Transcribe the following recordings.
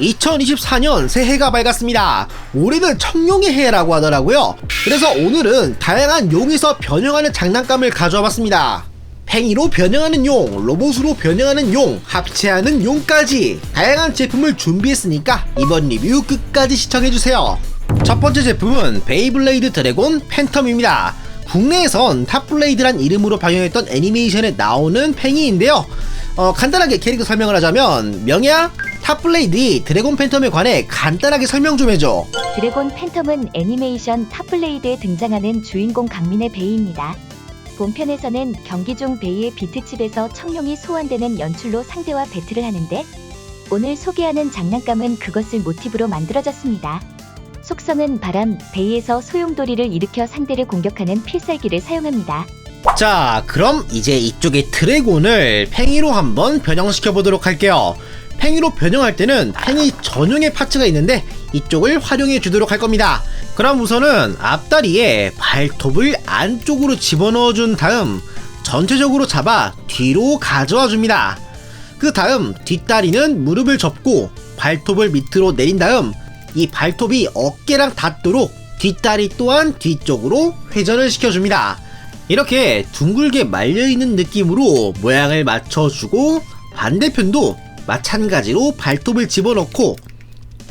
2024년 새해가 밝았습니다. 올해는 청룡의 해라고 하더라고요. 그래서 오늘은 다양한 용에서 변형하는 장난감을 가져와 봤습니다. 팽이로 변형하는 용, 로봇으로 변형하는 용, 합체하는 용까지 다양한 제품을 준비했으니까 이번 리뷰 끝까지 시청해주세요. 첫 번째 제품은 베이블레이드 드래곤 팬텀입니다. 국내에선 탑블레이드란 이름으로 방영했던 애니메이션에 나오는 팽이인데요. 간단하게 캐릭터 설명을 하자면, 명희야, 탑블레이드의 드래곤 팬텀에 관해 간단하게 설명 좀 해줘. 드래곤 팬텀은 애니메이션 탑블레이드에 등장하는 주인공 강민의 베이입니다. 본편에서는 경기 중 베이의 비트칩에서 청룡이 소환되는 연출로 상대와 배틀을 하는데, 오늘 소개하는 장난감은 그것을 모티브로 만들어졌습니다. 속성은 바람, 베이에서 소용돌이를 일으켜 상대를 공격하는 필살기를 사용합니다. 자, 그럼 이제 이쪽의 드래곤을 팽이로 한번 변형시켜 보도록 할게요. 팽이로 변형할 때는 팽이 전용의 파츠가 있는데 이쪽을 활용해 주도록 할 겁니다. 그럼 우선은 앞다리에 발톱을 안쪽으로 집어넣어 준 다음 전체적으로 잡아 뒤로 가져와 줍니다. 그 다음 뒷다리는 무릎을 접고 발톱을 밑으로 내린 다음 이 발톱이 어깨랑 닿도록 뒷다리 또한 뒤쪽으로 회전을 시켜줍니다. 이렇게 둥글게 말려있는 느낌으로 모양을 맞춰주고, 반대편도 마찬가지로 발톱을 집어넣고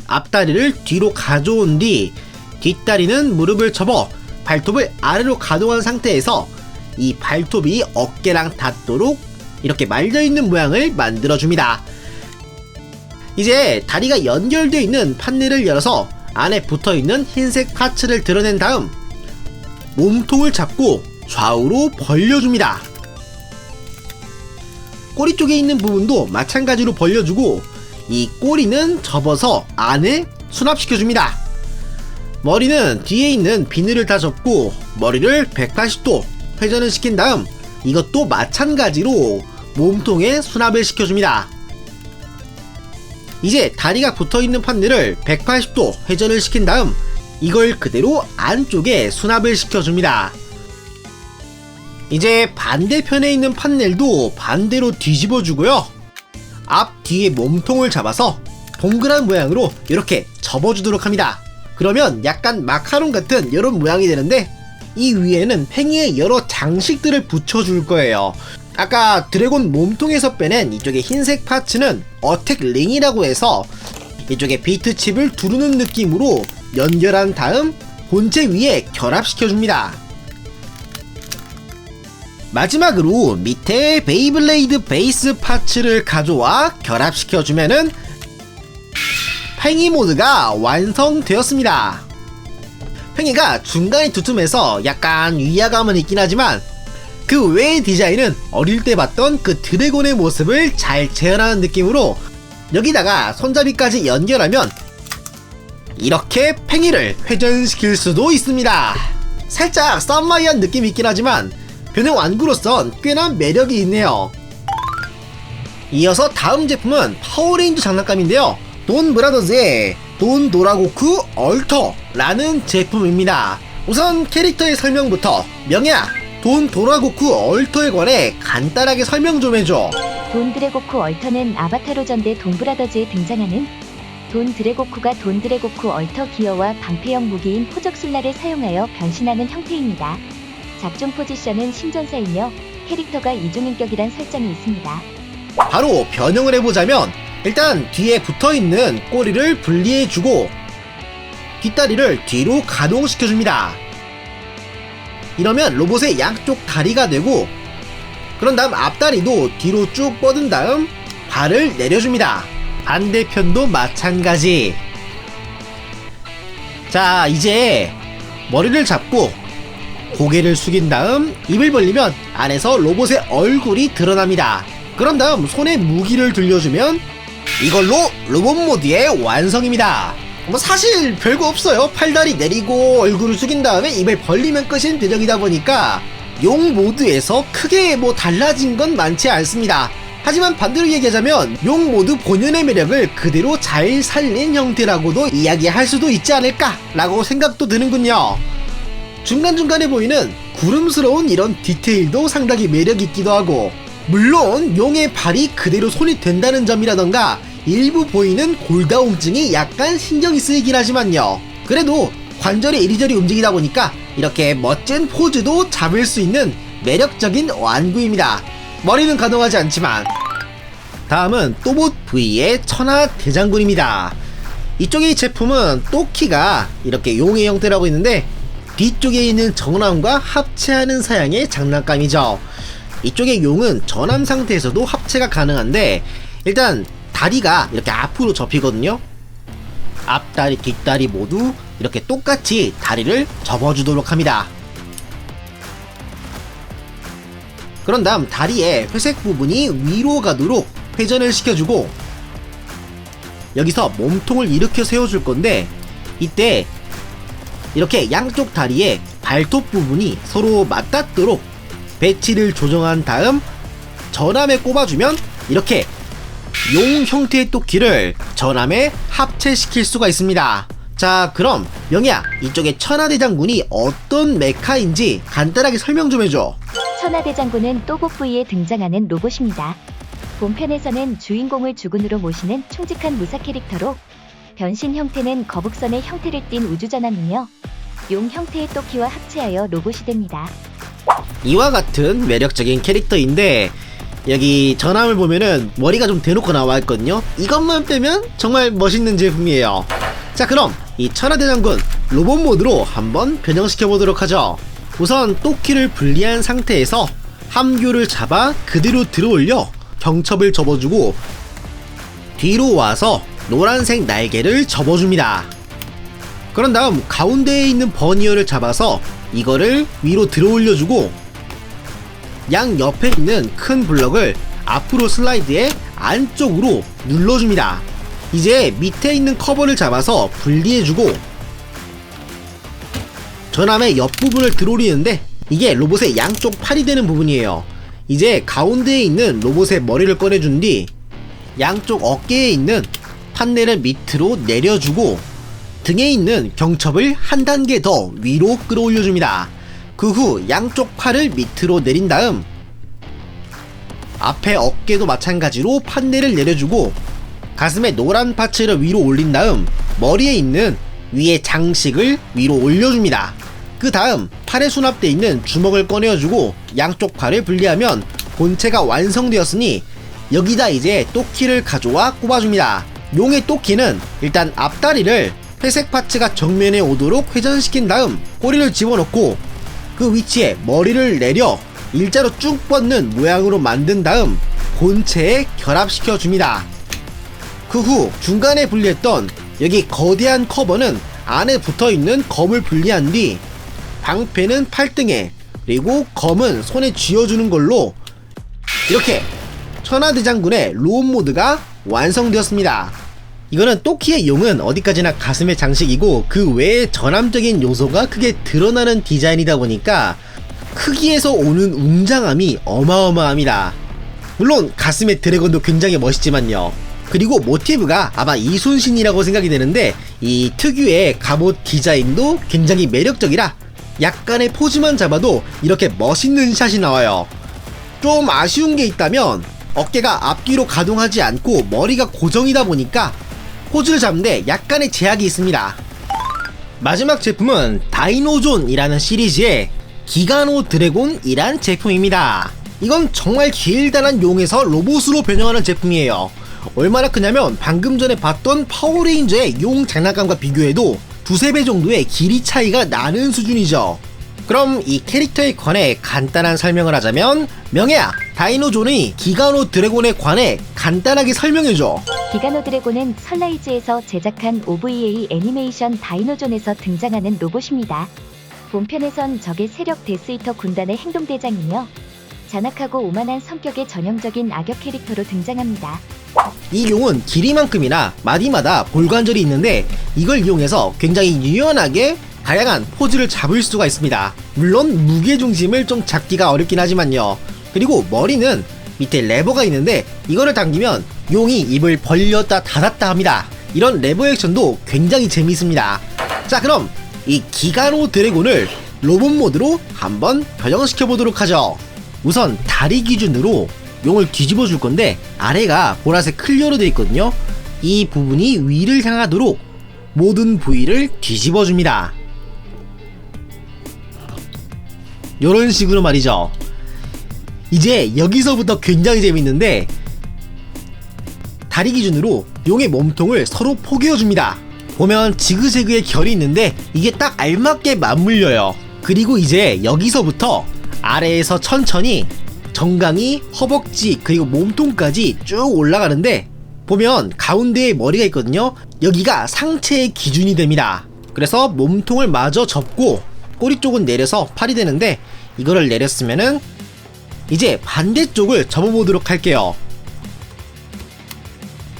앞다리를 뒤로 가져온 뒤 뒷다리는 무릎을 접어 발톱을 아래로 가동한 상태에서 이 발톱이 어깨랑 닿도록 이렇게 말려있는 모양을 만들어줍니다. 이제 다리가 연결되어 있는 판넬을 열어서 안에 붙어있는 흰색 파츠를 드러낸 다음 몸통을 잡고 좌우로 벌려줍니다. 꼬리 쪽에 있는 부분도 마찬가지로 벌려주고 이 꼬리는 접어서 안에 수납시켜줍니다. 머리는 뒤에 있는 비늘을 다 접고 머리를 180도 회전을 시킨 다음 이것도 마찬가지로 몸통에 수납을 시켜줍니다. 이제 다리가 붙어있는 판넬을 180도 회전을 시킨 다음 이걸 그대로 안쪽에 수납을 시켜줍니다. 이제 반대편에 있는 판넬도 반대로 뒤집어 주고요. 앞, 뒤에 몸통을 잡아서 동그란 모양으로 이렇게 접어주도록 합니다. 그러면 약간 마카롱 같은 이런 모양이 되는데, 이 위에는 팽이에 여러 장식들을 붙여줄 거예요. 아까 드래곤 몸통에서 빼낸 이쪽의 흰색 파츠는 어택 링이라고 해서 이쪽에 비트칩을 두르는 느낌으로 연결한 다음 본체 위에 결합시켜줍니다. 마지막으로 밑에 베이블레이드 베이스 파츠를 가져와 결합시켜주면은 팽이 모드가 완성되었습니다. 팽이가 중간에 두툼해서 약간 위화감은 있긴 하지만 그 외의 디자인은 어릴 때 봤던 그 드래곤의 모습을 잘 재현하는 느낌으로, 여기다가 손잡이까지 연결하면 이렇게 팽이를 회전시킬 수도 있습니다. 살짝 썸마이한 느낌이 있긴 하지만 변형 완구로선 꽤나 매력이 있네요. 이어서 다음 제품은 파워레인저 장난감인데요. 돈 브라더즈의 돈 도라고쿠 얼터라는 제품입니다. 우선 캐릭터의 설명부터. 명희야, 돈 도라고쿠 얼터에 관해 간단하게 설명 좀 해줘. 돈 드래고쿠 얼터는 아바타로 전대 돈 브라더즈에 등장하는 돈 드래고쿠가 돈 드래고쿠 얼터 기어와 방패형 무기인 포적술라를 사용하여 변신하는 형태입니다. 작중 포지션은 신전사이며 캐릭터가 이중인격이란 설정이 있습니다. 바로 변형을 해보자면, 일단 뒤에 붙어있는 꼬리를 분리해주고 뒷다리를 뒤로 가동시켜줍니다. 이러면 로봇의 양쪽 다리가 되고, 그런 다음 앞다리도 뒤로 쭉 뻗은 다음 발을 내려줍니다. 반대편도 마찬가지. 자, 이제 머리를 잡고 고개를 숙인 다음 입을 벌리면 안에서 로봇의 얼굴이 드러납니다. 그런 다음 손에 무기를 들려주면 이걸로 로봇 모드의 완성입니다. 뭐 사실 별거 없어요. 팔다리 내리고 얼굴을 숙인 다음에 입을 벌리면 끝인 대적이다 보니까 용 모드에서 크게 뭐 달라진 건 많지 않습니다. 하지만 반대로 얘기하자면 용 모드 본연의 매력을 그대로 잘 살린 형태라고도 이야기할 수도 있지 않을까 라고 생각도 드는군요. 중간중간에 보이는 구름스러운 이런 디테일도 상당히 매력 있기도 하고, 물론 용의 발이 그대로 손이 된다는 점이라던가 일부 보이는 골다공증이 약간 신경이 쓰이긴 하지만요. 그래도 관절이 이리저리 움직이다 보니까 이렇게 멋진 포즈도 잡을 수 있는 매력적인 완구입니다. 머리는 가동하지 않지만. 다음은 또봇 V의 천하대장군입니다. 이쪽의 제품은 또키가 이렇게 용의 형태라고 있는데 뒤쪽에 있는 전함과 합체하는 사양의 장난감이죠. 이쪽의 용은 전함 상태에서도 합체가 가능한데 일단 다리가 이렇게 앞으로 접히거든요. 앞다리 뒷다리 모두 이렇게 똑같이 다리를 접어주도록 합니다. 그런 다음 다리의 회색 부분이 위로 가도록 회전을 시켜주고 여기서 몸통을 일으켜 세워줄 건데 이때 이렇게 양쪽 다리의 발톱 부분이 서로 맞닿도록 배치를 조정한 다음 전함에 꼽아주면 이렇게 용 형태의 또키를 전함에 합체시킬 수가 있습니다. 자, 그럼 명희야, 이쪽에 천하대장군이 어떤 메카인지 간단하게 설명 좀 해줘. 천하대장군은 또봇 V에 등장하는 로봇입니다. 본편에서는 주인공을 주군으로 모시는 충직한 무사 캐릭터로 변신 형태는 거북선의 형태를 띤 우주전함이며 용 형태의 또키와 합체하여 로봇이 됩니다. 이와 같은 매력적인 캐릭터인데 여기 전함을 보면은 머리가 좀 대놓고 나와 있거든요. 이것만 빼면 정말 멋있는 제품이에요. 자, 그럼 이 천하대장군 로봇 모드로 한번 변형시켜 보도록 하죠. 우선 또키를 분리한 상태에서 함교를 잡아 그대로 들어올려 경첩을 접어주고 뒤로 와서 노란색 날개를 접어줍니다. 그런 다음 가운데에 있는 버니어를 잡아서 이거를 위로 들어올려주고 양 옆에 있는 큰 블럭을 앞으로 슬라이드해 안쪽으로 눌러줍니다. 이제 밑에 있는 커버를 잡아서 분리해주고 전함의 옆부분을 들어올리는데 이게 로봇의 양쪽 팔이 되는 부분이에요. 이제 가운데에 있는 로봇의 머리를 꺼내준 뒤 양쪽 어깨에 있는 판넬을 밑으로 내려주고 등에 있는 경첩을 한 단계 더 위로 끌어올려줍니다. 그 후 양쪽 팔을 밑으로 내린 다음 앞에 어깨도 마찬가지로 판넬을 내려주고 가슴에 노란 파츠를 위로 올린 다음 머리에 있는 위에 장식을 위로 올려줍니다. 그 다음 팔에 수납되어 있는 주먹을 꺼내어주고 양쪽 팔을 분리하면 본체가 완성되었으니 여기다 이제 또키를 가져와 꼽아줍니다. 용의 또키는 일단 앞다리를 회색 파츠가 정면에 오도록 회전시킨 다음 꼬리를 집어넣고 그 위치에 머리를 내려 일자로 쭉 뻗는 모양으로 만든 다음 본체에 결합시켜 줍니다. 그 후 중간에 분리했던 여기 거대한 커버는 안에 붙어있는 검을 분리한 뒤 방패는 팔등에 그리고 검은 손에 쥐어주는 걸로 이렇게 천하대장군의 로봇 모드가 완성되었습니다. 이거는 또키의 용은 어디까지나 가슴의 장식이고 그 외에 전함적인 요소가 크게 드러나는 디자인이다 보니까 크기에서 오는 웅장함이 어마어마합니다. 물론 가슴의 드래곤도 굉장히 멋있지만요. 그리고 모티브가 아마 이순신이라고 생각이 되는데 이 특유의 갑옷 디자인도 굉장히 매력적이라 약간의 포즈만 잡아도 이렇게 멋있는 샷이 나와요. 좀 아쉬운 게 있다면 어깨가 앞뒤로 가동하지 않고 머리가 고정이다 보니까 포즈를 잡는데 약간의 제약이 있습니다. 마지막 제품은 다이노존이라는 시리즈의 기가노 드래곤이란 제품입니다. 이건 정말 길다란 용에서 로봇으로 변형하는 제품이에요. 얼마나 크냐면 방금 전에 봤던 파워레인저의 용 장난감과 비교해도 두세 배 정도의 길이 차이가 나는 수준이죠. 그럼 이 캐릭터에 관해 간단한 설명을 하자면 명예야, 다이노존의 기가노 드래곤에 관해 간단하게 설명해줘. 기가노 드래곤은 선라이즈에서 제작한 OVA 애니메이션 다이노존에서 등장하는 로봇입니다. 본편에선 적의 세력 데스이터 군단의 행동대장이며 잔악하고 오만한 성격의 전형적인 악역 캐릭터로 등장합니다. 이 용은 길이만큼이나 마디마다 볼관절이 있는데 이걸 이용해서 굉장히 유연하게 다양한 포즈를 잡을 수가 있습니다. 물론 무게중심을 좀 잡기가 어렵긴 하지만요. 그리고 머리는 밑에 레버가 있는데 이거를 당기면 용이 입을 벌렸다 닫았다 합니다. 이런 레버 액션도 굉장히 재미있습니다. 자, 그럼 이 기가노 드래곤을 로봇 모드로 한번 변형시켜 보도록 하죠. 우선 다리 기준으로 용을 뒤집어 줄 건데 아래가 보라색 클리어로 되어 있거든요. 이 부분이 위를 향하도록 모든 부위를 뒤집어 줍니다. 요런 식으로 말이죠. 이제 여기서부터 굉장히 재밌는데, 다리 기준으로 용의 몸통을 서로 포개어 줍니다. 보면 지그재그의 결이 있는데 이게 딱 알맞게 맞물려요. 그리고 이제 여기서부터 아래에서 천천히 정강이, 허벅지, 그리고 몸통까지 쭉 올라가는데, 보면 가운데에 머리가 있거든요. 여기가 상체의 기준이 됩니다. 그래서 몸통을 마저 접고 꼬리 쪽은 내려서 팔이 되는데, 이거를 내렸으면은 이제 반대쪽을 접어보도록 할게요.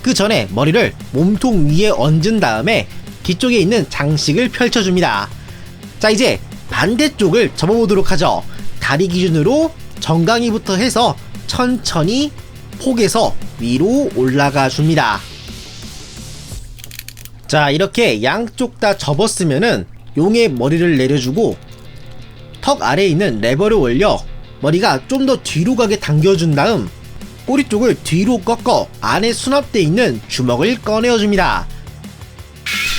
그 전에 머리를 몸통 위에 얹은 다음에 뒤쪽에 있는 장식을 펼쳐줍니다. 자, 이제 반대쪽을 접어보도록 하죠. 다리 기준으로 정강이부터 해서 천천히 폭에서 위로 올라가 줍니다. 자, 이렇게 양쪽 다 접었으면은 용의 머리를 내려주고 턱 아래에 있는 레버를 올려 머리가 좀 더 뒤로 가게 당겨준 다음 꼬리 쪽을 뒤로 꺾어 안에 수납되어 있는 주먹을 꺼내어줍니다.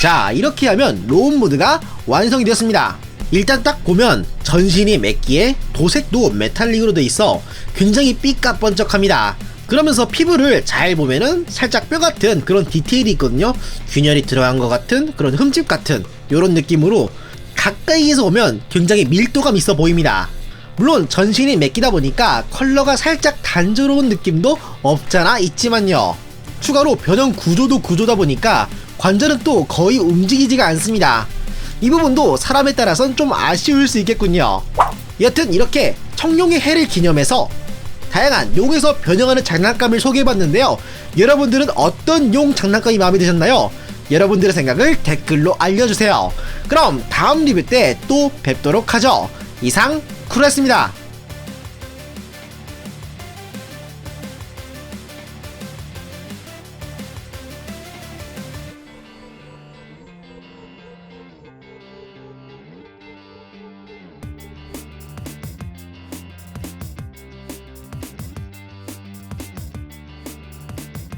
자, 이렇게 하면 로운 모드가 완성이 되었습니다. 일단 딱 보면 전신이 맥기에 도색도 메탈릭으로 되어 있어 굉장히 삐까번쩍합니다. 그러면서 피부를 잘 보면은 살짝 뼈 같은 그런 디테일이 있거든요. 균열이 들어간 것 같은 그런 흠집 같은 요런 느낌으로 가까이에서 보면 굉장히 밀도감 있어 보입니다. 물론 전신이 맥기다 보니까 컬러가 살짝 단조로운 느낌도 없잖아 있지만요. 추가로 변형 구조도 구조다 보니까 관절은 또 거의 움직이지가 않습니다. 이 부분도 사람에 따라선 좀 아쉬울 수 있겠군요. 여튼 이렇게 청룡의 해를 기념해서 다양한 용에서 변형하는 장난감을 소개해봤는데요. 여러분들은 어떤 용 장난감이 마음에 드셨나요? 여러분들의 생각을 댓글로 알려주세요. 그럼 다음 리뷰 때 또 뵙도록 하죠. 이상 쿠라였습니다.